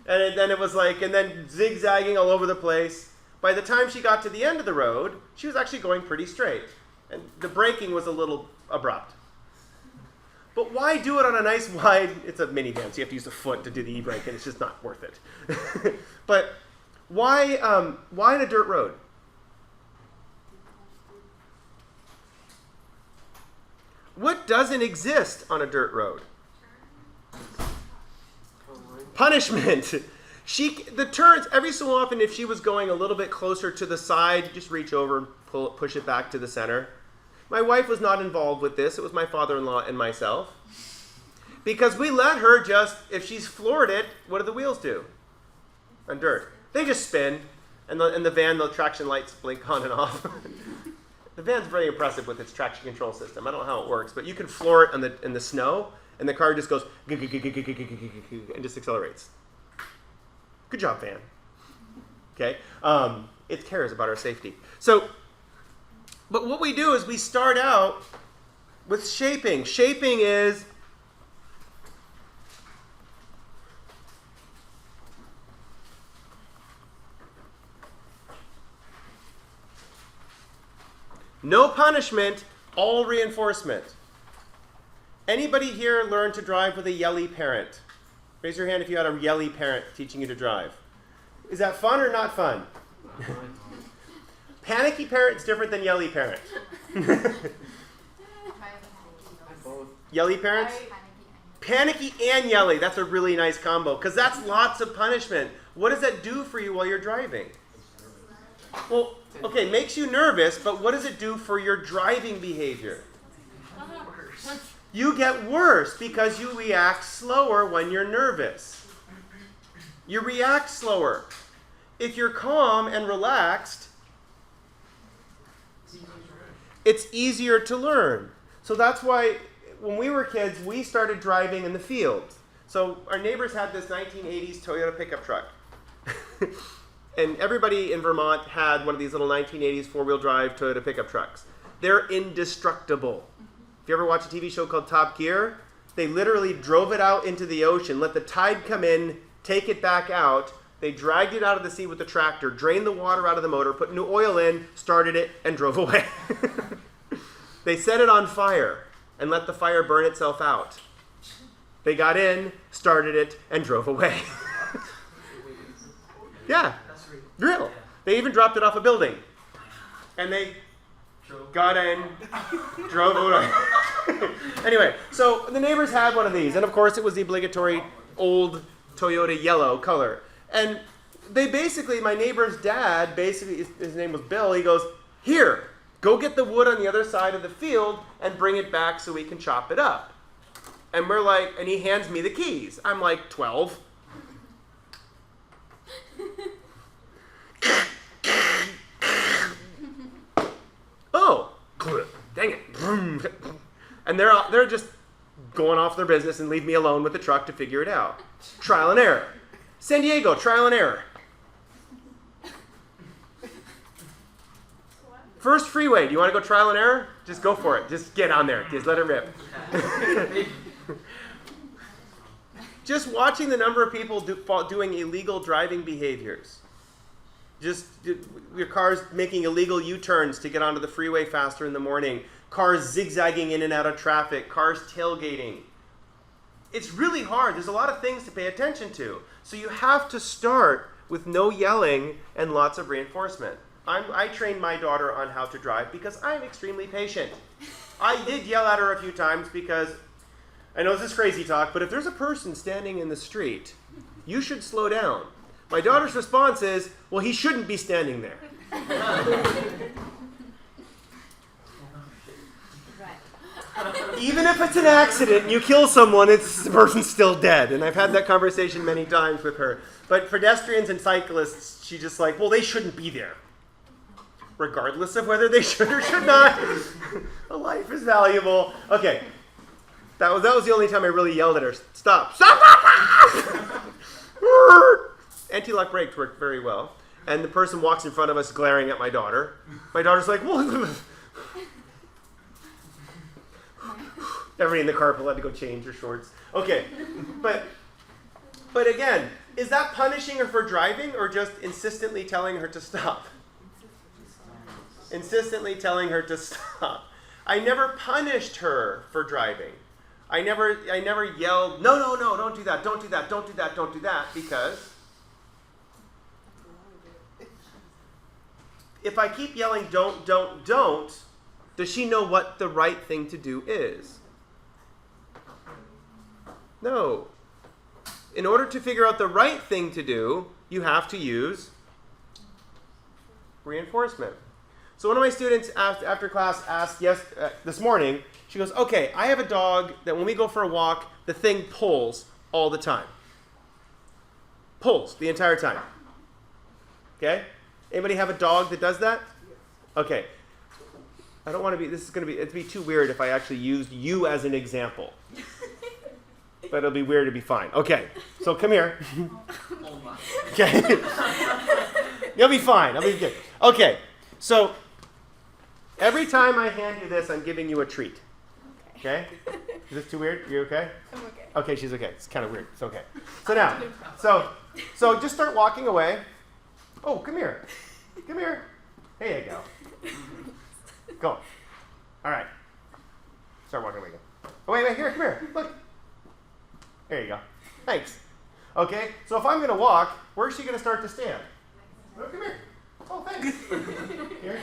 then it was like, and then zigzagging all over the place. By the time she got to the end of the road, she was actually going pretty straight. And the braking was a little abrupt. But why do it on a nice wide, it's a minivan, so you have to use the foot to do the e-brake, and it's just not worth it. But why in a dirt road? What doesn't exist on a dirt road? Punishment. The turns, every so often, if she was going a little bit closer to the side, just reach over and push it back to the center. My wife was not involved with this. It was my father-in-law and myself. Because we let her just, if she's floored it, what do the wheels do on dirt? They just spin, and the van, the traction lights blink on and off. The van's very impressive with its traction control system. I don't know how it works, but you can floor it in the snow, and the car just goes and just accelerates. Good job, van. Okay? It cares about our safety. So, but what we do is we start out with shaping. Shaping is no punishment, all reinforcement. Anybody here learn to drive with a yelly parent? Raise your hand if you had a yelly parent teaching you to drive. Is that fun or not fun? Panicky parent's different than yelly parent. Yelly parents? Panicky and yelly. That's a really nice combo, because that's lots of punishment. What does that do for you while you're driving? Well, okay, makes you nervous, but what does it do for your driving behavior? You get worse because you react slower when you're nervous. You react slower. If you're calm and relaxed, it's easier to learn. So that's why when we were kids, we started driving in the field. So our neighbors had this 1980s Toyota pickup truck. And everybody in Vermont had one of these little 1980s four-wheel drive Toyota pickup trucks. They're indestructible. If you ever watch a TV show called Top Gear, they literally drove it out into the ocean, let the tide come in, take it back out. They dragged it out of the sea with the tractor, drained the water out of the motor, put new oil in, started it, and drove away. They set it on fire and let the fire burn itself out. They got in, started it, and drove away. Yeah, real. They even dropped it off a building. And they got in, drove away. Anyway, so the neighbors had one of these. And of course, it was the obligatory old Toyota yellow color. And they basically, my neighbor's dad, basically, his name was Bill, he goes, "Here, go get the wood on the other side of the field and bring it back so we can chop it up." And we're like, and he hands me the keys. I'm like 12. And they're just going off their business and leave me alone with the truck to figure it out. Trial and error. San Diego, trial and error. First freeway, do you want to go trial and error? Just go for it. Just get on there. Just let it rip. Just watching the number of people doing illegal driving behaviors. Just your cars making illegal U-turns to get onto the freeway faster in the morning. Cars zigzagging in and out of traffic. Cars tailgating. It's really hard. There's a lot of things to pay attention to. So you have to start with no yelling and lots of reinforcement. I trained my daughter on how to drive because I'm extremely patient. I did yell at her a few times because, I know this is crazy talk, but if there's a person standing in the street, you should slow down. My daughter's response is, well, he shouldn't be standing there. Even if it's an accident and you kill someone, the person's still dead. And I've had that conversation many times with her. But pedestrians and cyclists, she's just like, well, they shouldn't be there. Regardless of whether they should or should not. A life is valuable. Okay. That was the only time I really yelled at her. Stop. Stop! Anti-lock brakes worked very well. And the person walks in front of us glaring at my daughter. My daughter's like, well, everybody in the carpool had to go change her shorts. Okay. But again, is that punishing her for driving or just insistently telling her to stop? Insistently telling her to stop. I never punished her for driving. I never yelled, no, don't do that, don't do that, don't do that, don't do that, because if I keep yelling don't, does she know what the right thing to do is? No. In order to figure out the right thing to do, you have to use reinforcement. So one of my students after class asked this morning, she goes, okay, I have a dog that when we go for a walk, the thing pulls all the time. Pulls the entire time. Okay? Anybody have a dog that does that? Okay. I don't want to be, it'd be too weird if I actually used you as an example. But it'll be weird to be fine. Okay, so come here. Okay. You'll be fine. I'll be good. Okay, so every time I hand you this, I'm giving you a treat. Okay? Is this too weird? You okay? I'm okay. Okay, she's okay. It's kind of weird. It's okay. So now, so just start walking away. Oh, come here. Come here. There you go. Go. All right. Start walking away again. Oh, wait, here, come here. Look. There you go. Thanks. Okay, so if I'm going to walk, where's she going to start to stand? Oh, come here. Oh, thanks. Here.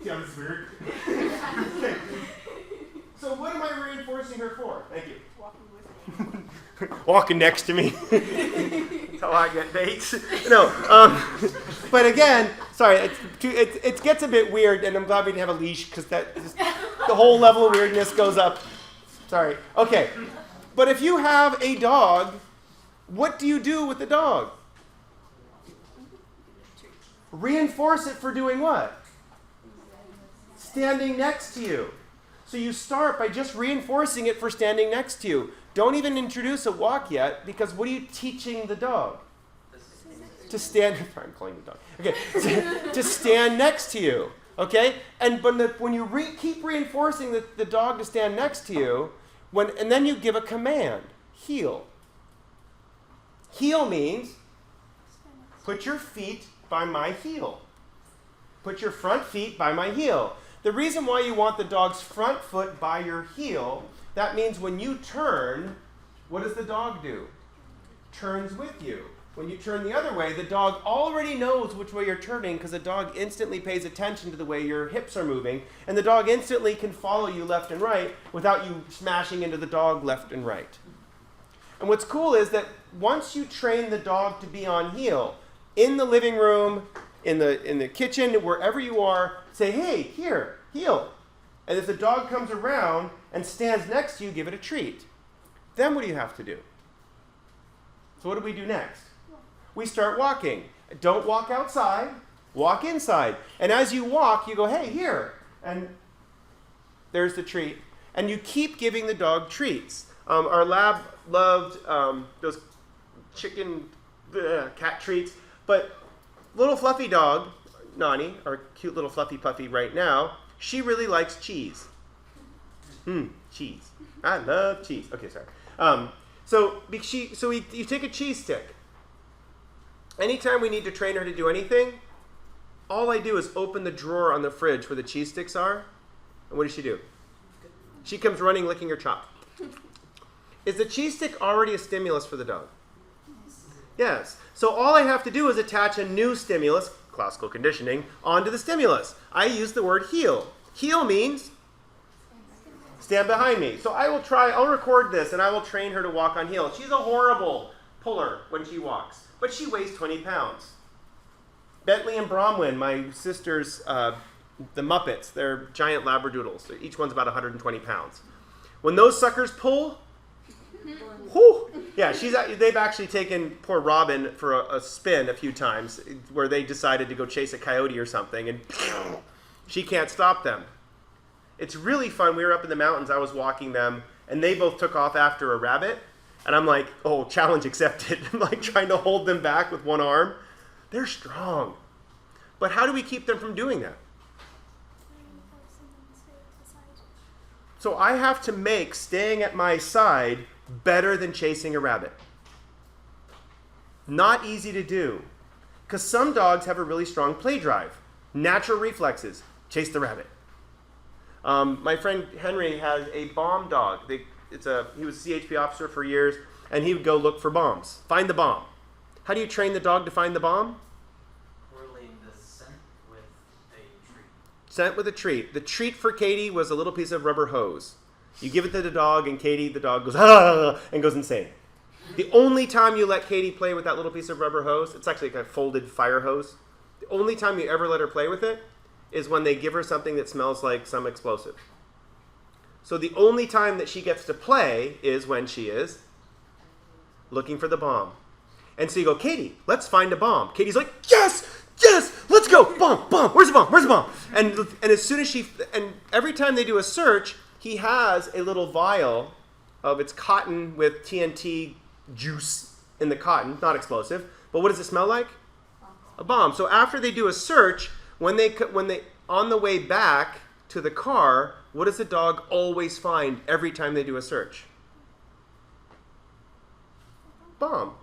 See how this is weird? Okay. So what am I reinforcing her for? Thank you. Walking with me. Walking next to me. That's how I get dates. No. But again, sorry, it gets a bit weird, and I'm glad we didn't have a leash because the whole level of weirdness goes up. Sorry. Okay. But if you have a dog, what do you do with the dog? Reinforce it for doing what? Standing next to you. So you start by just reinforcing it for standing next to you. Don't even introduce a walk yet, because what are you teaching the dog? To stand. I'm calling the dog. Okay, to stand next to you. Okay, and when you keep reinforcing the dog to stand next to you, and then you give a command, heel. Heel means put your feet by my heel. Put your front feet by my heel. The reason why you want the dog's front foot by your heel, that means when you turn, what does the dog do? Turns with you. When you turn the other way, the dog already knows which way you're turning because the dog instantly pays attention to the way your hips are moving, and the dog instantly can follow you left and right without you smashing into the dog left and right. And what's cool is that once you train the dog to be on heel, in the living room, in the kitchen, wherever you are, say, hey, here, heel. And if the dog comes around and stands next to you, give it a treat. Then what do you have to do? So what do we do next? We start walking. Don't walk outside, walk inside. And as you walk, you go, hey, here. And there's the treat. And you keep giving the dog treats. Our lab loved those cat treats, but little fluffy dog, Nani, our cute little fluffy puffy right now, she really likes cheese. Cheese. I love cheese. Okay, sorry. So you take a cheese stick. Anytime we need to train her to do anything, all I do is open the drawer on the fridge where the cheese sticks are, and what does she do? She comes running, licking her chop. Is the cheese stick already a stimulus for the dog? Yes. So all I have to do is attach a new stimulus, classical conditioning, onto the stimulus. I use the word heel. Heel means stand behind me. So I'll record this and I will train her to walk on heel. She's a horrible puller when she walks, but she weighs 20 pounds. Bentley and Bromwyn, my sisters, the Muppets, they're giant Labradoodles. Each one's about 120 pounds. When those suckers pull, whew, yeah, they've actually taken poor Robin for a spin a few times where they decided to go chase a coyote or something, and she can't stop them. It's really fun. We were up in the mountains. I was walking them, and they both took off after a rabbit. And I'm like, oh, challenge accepted. I'm like trying to hold them back with one arm. They're strong. But how do we keep them from doing that? So I have to make staying at my side better than chasing a rabbit. Not easy to do. Because some dogs have a really strong play drive. Natural reflexes. Chase the rabbit. My friend Henry has a bomb dog. He was a CHP officer for years, and he would go look for bombs. Find the bomb. How do you train the dog to find the bomb? Correlating the scent with a treat. Scent with a treat. The treat for Katie was a little piece of rubber hose. You give it to the dog, and the dog goes, ah, and goes insane. The only time you let Katie play with that little piece of rubber hose, it's actually like a folded fire hose. The only time you ever let her play with it is when they give her something that smells like some explosive. So the only time that she gets to play is when she is looking for the bomb. And so you go, Katie, let's find a bomb. Katie's like, yes, let's go, bomb, where's the bomb? And as soon as and every time they do a search, he has a little vial of it's cotton with TNT juice in the cotton, not explosive, but what does it smell like? A bomb. So after they do a search, when they on the way back to the car, what does the dog always find every time they do a search? Bomb.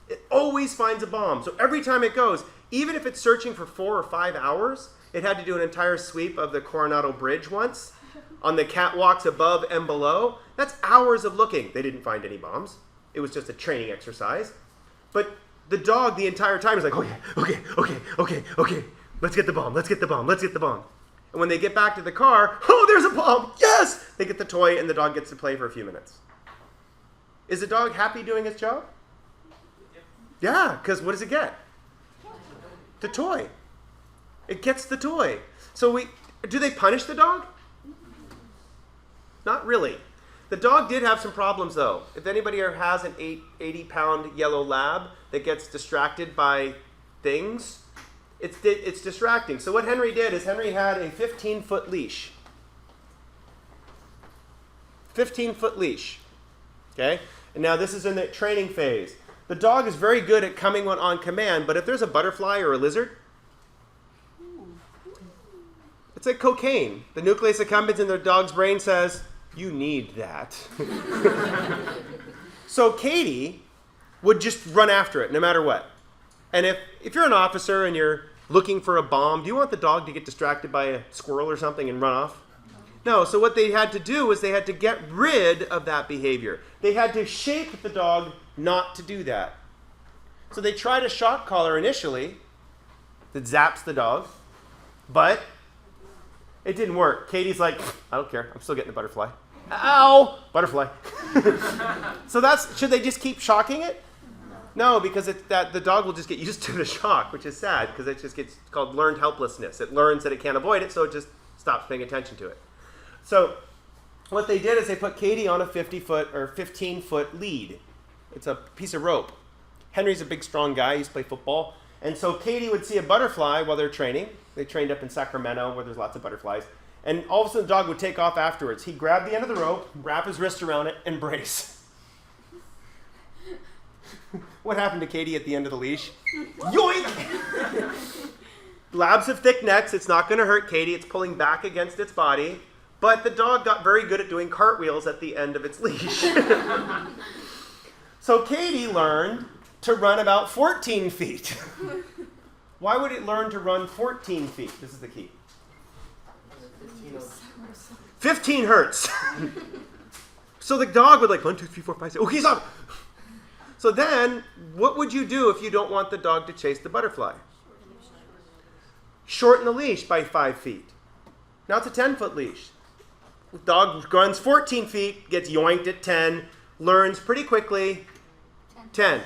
It always finds a bomb. So every time it goes, even if it's searching for 4 or 5 hours, it had to do an entire sweep of the Coronado Bridge once on the catwalks above and below. That's hours of looking. They didn't find any bombs. It was just a training exercise. But the dog the entire time is like, okay. Let's get the bomb. And when they get back to the car, oh, there's a bomb. Yes! They get the toy and the dog gets to play for a few minutes. Is the dog happy doing its job? Yeah, because what does it get? The toy. It gets the toy. So do they punish the dog? Not really. The dog did have some problems, though. If anybody here has an 80-pound yellow lab that gets distracted by things, it's distracting. So what Henry did is Henry had a 15-foot leash. 15-foot leash. Okay? And now this is in the training phase. The dog is very good at coming on command, but if there's a butterfly or a lizard, it's like cocaine. The nucleus accumbens in the dog's brain says, you need that. So Katie would just run after it no matter what. And if you're an officer and you're looking for a bomb, do you want the dog to get distracted by a squirrel or something and run off? No, so what they had to do is they had to get rid of that behavior. They had to shape the dog not to do that. So they tried a shock collar initially that zaps the dog, but it didn't work. Katie's like, I don't care. I'm still getting the butterfly. Ow! Butterfly. So should they just keep shocking it? No, because the dog will just get used to the shock, which is sad because it just gets called learned helplessness. It learns that it can't avoid it, so it just stops paying attention to it. So what they did is they put Katie on a 50-foot or 15-foot lead. It's a piece of rope. Henry's a big, strong guy. He used to play football. And so Katie would see a butterfly while they're training. They trained up in Sacramento where there's lots of butterflies. And all of a sudden the dog would take off afterwards. He'd grab the end of the rope, wrap his wrist around it, and brace. What happened to Katie at the end of the leash? Yoink! Labs have thick necks. It's not going to hurt Katie. It's pulling back against its body. But the dog got very good at doing cartwheels at the end of its leash. So Katie learned to run about 14 feet. Why would it learn to run 14 feet? This is the key. 15 hertz. So the dog would like 1, 2, 3, 4, 5, 6. Okay, stop. So then, what would you do if you don't want the dog to chase the butterfly? Shorten the leash by 5 feet. Now it's a 10-foot leash. The dog runs 14 feet, gets yoinked at 10, learns pretty quickly 10.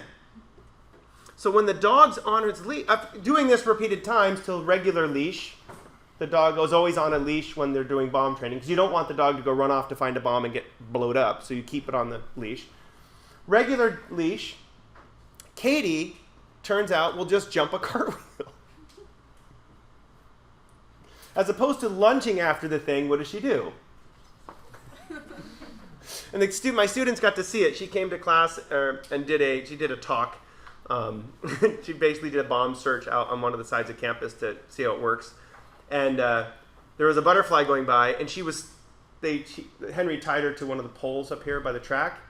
So when the dog's on its leash, doing this repeated times till regular leash, the dog is always on a leash when they're doing bomb training because you don't want the dog to go run off to find a bomb and get blowed up, so you keep it on the leash. Regular leash, Katie, turns out, will just jump a cartwheel. As opposed to lunging after the thing, what does she do? And my students got to see it. She came to class and did a talk. She basically did a bomb search out on one of the sides of campus to see how it works. And there was a butterfly going by, and Henry tied her to one of the poles up here by the track,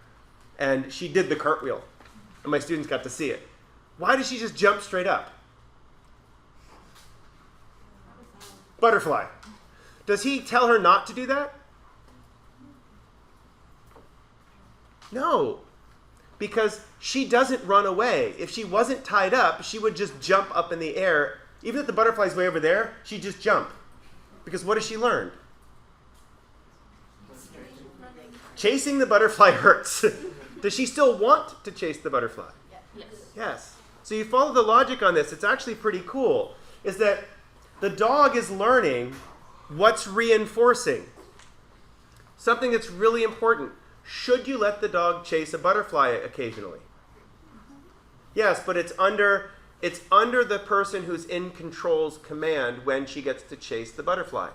and she did the cartwheel. And my students got to see it. Why did she just jump straight up? Butterfly. Does he tell her not to do that? No, because she doesn't run away. If she wasn't tied up, she would just jump up in the air. Even if the butterfly's way over there, she'd just jump. Because what has she learned? Chasing the butterfly hurts. Does she still want to chase the butterfly? Yes. Yes. So you follow the logic on this. It's actually pretty cool. Is that the dog is learning what's reinforcing. Something that's really important. Should you let the dog chase a butterfly occasionally? Yes, but it's under the person who's in control's command when she gets to chase the butterfly.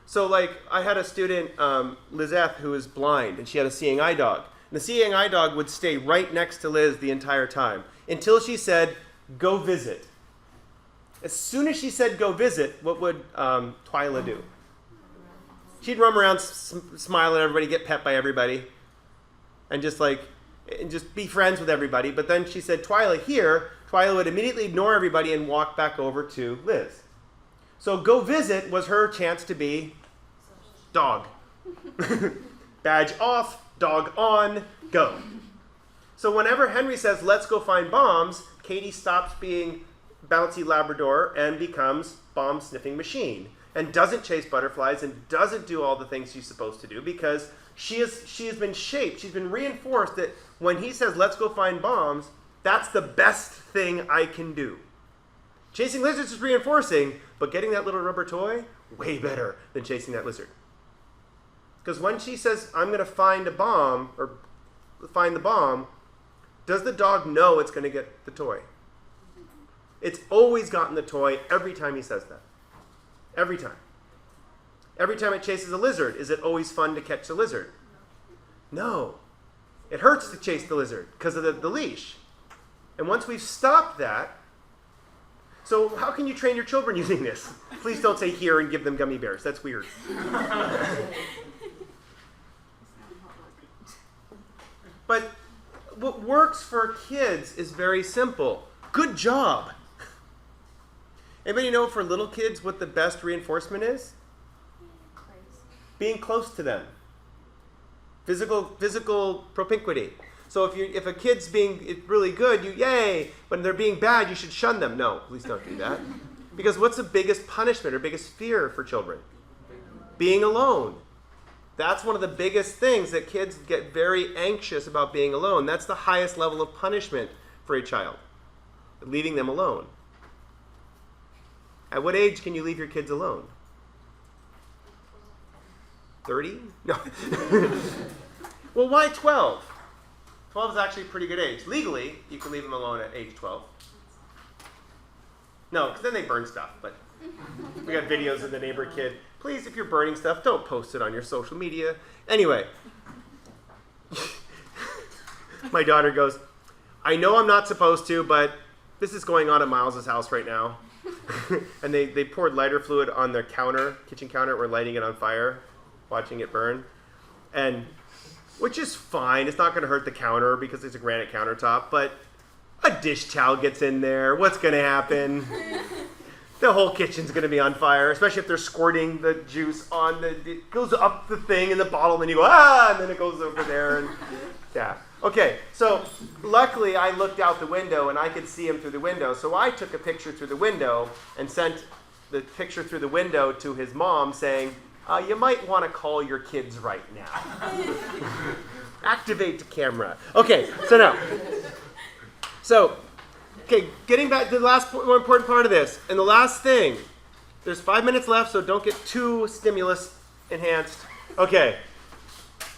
So like I had a student, Lizeth, who is blind, and she had a seeing eye dog. And the seeing eye dog would stay right next to Liz the entire time until she said, go visit. As soon as she said go visit, what would Twyla do? She'd roam around, smile at everybody, get pet by everybody, and just be friends with everybody. But then she said, Twyla, here. Twyla would immediately ignore everybody and walk back over to Liz. So go visit was her chance to be dog. Badge off, dog on, go. So whenever Henry says, let's go find bombs, Katie stops being bouncy Labrador and becomes bomb sniffing machine. And doesn't chase butterflies and doesn't do all the things she's supposed to do because she has been shaped, she's been reinforced that when he says, let's go find bombs, that's the best thing I can do. Chasing lizards is reinforcing, but getting that little rubber toy, way better than chasing that lizard. Because when she says, I'm going to find a bomb, or find the bomb, does the dog know it's going to get the toy? It's always gotten the toy every time he says that. Every time. Every time it chases a lizard, is it always fun to catch the lizard? No. It hurts to chase the lizard because of the leash. And once we've stopped that, so how can you train your children using this? Please don't say here and give them gummy bears. That's weird. But what works for kids is very simple. Good job. Anybody know for little kids what the best reinforcement is? Being close to them. Physical propinquity. So if a kid's being really good, you yay. When they're being bad, you should shun them. No, please don't do that. Because what's the biggest punishment or biggest fear for children? Being alone. That's one of the biggest things that kids get very anxious about being alone. That's the highest level of punishment for a child. Leaving them alone. At what age can you leave your kids alone? 30? No. Well, why 12? 12 is actually a pretty good age. Legally, you can leave them alone at age 12. No, because then they burn stuff. But We got videos of the neighbor kid. Please, if you're burning stuff, don't post it on your social media. Anyway, my daughter goes, I know I'm not supposed to, but this is going on at Miles's house right now. And they poured lighter fluid on their kitchen counter. We're lighting it on fire, watching it burn. And which is fine. It's not going to hurt the counter because it's a granite countertop, but a dish towel gets in there. What's going to happen? The whole kitchen's going to be on fire, especially if they're squirting the juice on it goes up the thing in the bottle, and then you go, ah, and then it goes over there. And yeah. Okay, so luckily I looked out the window and I could see him through the window. So I took a picture through the window and sent the picture through the window to his mom saying, you might want to call your kids right now. Activate the camera. Okay, okay, getting back to the last more important part of this. And the last thing, there's 5 minutes left, so don't get too stimulus enhanced. Okay,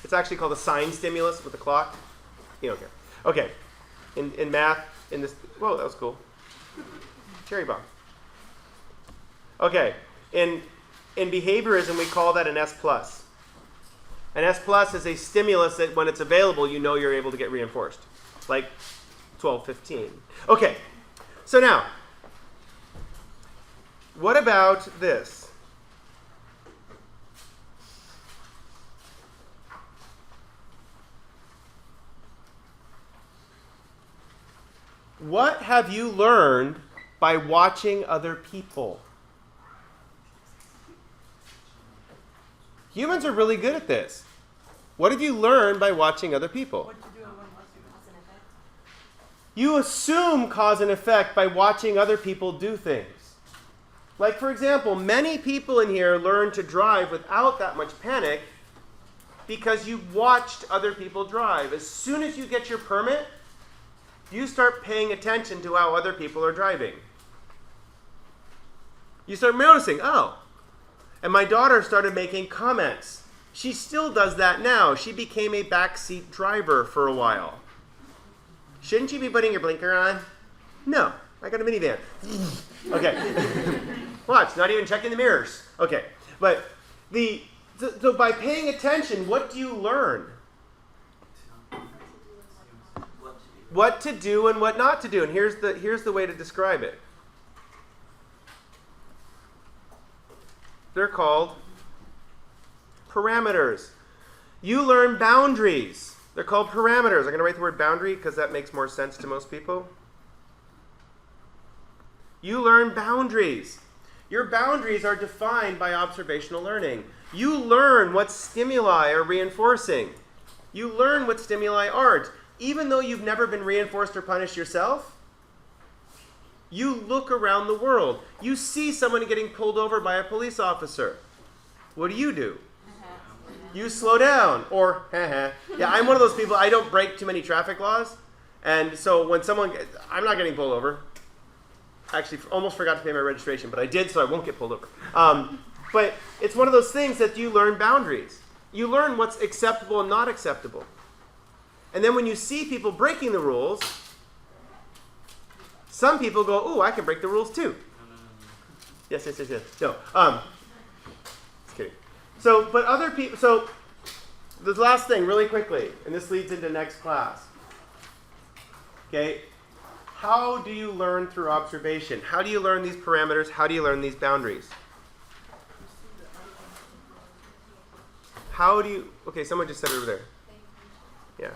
it's actually called a sign stimulus with a clock. You don't care. Okay, in math, whoa, that was cool. Cherry bomb. Okay, in behaviorism, we call that an S+. An S+ is a stimulus that when it's available, you know you're able to get reinforced. Like 12, 15. Okay, so now, what about this? What have you learned by watching other people? Humans are really good at this. What have you learned by watching other people? What to do and what not to do. Cause and effect. You assume cause and effect by watching other people do things. Like, for example, many people in here learn to drive without that much panic because you watched other people drive. As soon as you get your permit, you start paying attention to how other people are driving. You start noticing, oh. And my daughter started making comments. She still does that now. She became a backseat driver for a while. Shouldn't you be putting your blinker on? No, I got a minivan. Okay. Watch, not even checking the mirrors. Okay, but so by paying attention, what do you learn? What to do and what not to do. And here's the way to describe it. They're called parameters. You learn boundaries. They're called parameters. I'm going to write the word boundary because that makes more sense to most people. You learn boundaries. Your boundaries are defined by observational learning. You learn what stimuli are reinforcing. You learn what stimuli aren't. Even though you've never been reinforced or punished yourself, you look around the world. You see someone getting pulled over by a police officer. What do? You slow down, or yeah, I'm one of those people, I don't break too many traffic laws, and so when I'm not getting pulled over. Actually, almost forgot to pay my registration, but I did, so I won't get pulled over. But it's one of those things that you learn boundaries. You learn what's acceptable and not acceptable. And then when you see people breaking the rules, some people go, ooh, I can break the rules too. Yes. No, just kidding. So, but other people, so the last thing really quickly, and this leads into next class. Okay, how do you learn through observation? How do you learn these parameters? How do you learn these boundaries? How do you, okay, someone just said it over there. Yeah.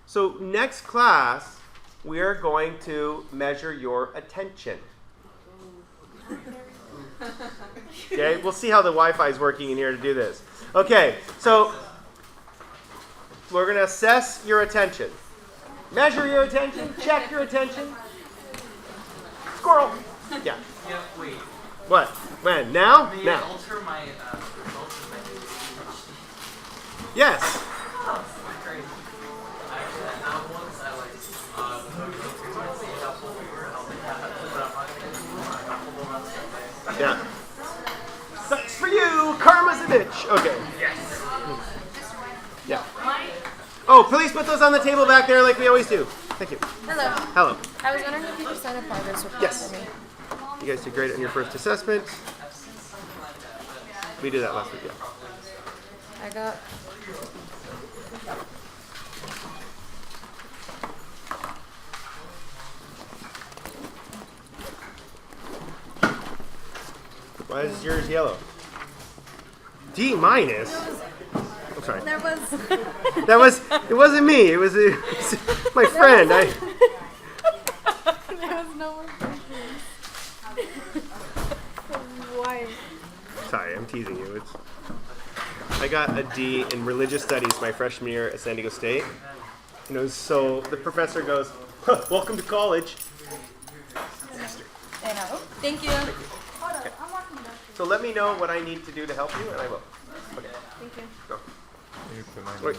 So next class, we are going to measure your attention. Okay, we'll see how the Wi-Fi is working in here to do this. Okay, so we're going to assess your attention. Measure your attention, check your attention. Squirrel. Yeah. Yeah, wait. What? When? Now? May I Now. alter my results of my ADHD? Yes. Oh, great. Actually, I have once I want to see how full we were, how they have it, but I'm not going to Yeah. Sucks for you. Karma's a bitch. Okay. Yes. Yeah. Oh, please put those on the table back there like we always do. Thank you. Hello. Hello. I was wondering if you could sign a progress report Yes. for me. You guys did great on your first assessment. We did that last week, yeah. I got Why is yours yellow? D minus? I'm sorry. there was It wasn't me. It was my friend. there was no more questions. Why? Sorry, I'm teasing you. I got a D in religious studies my freshman year at San Diego State. And it was so the professor goes, huh, welcome to college. Thank you. So let me know what I need to do to help you, and I will. Okay. Thank you. Go. Wait.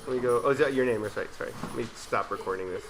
Let me go. Oh, is that your name? That's right. Sorry. Let me stop recording this.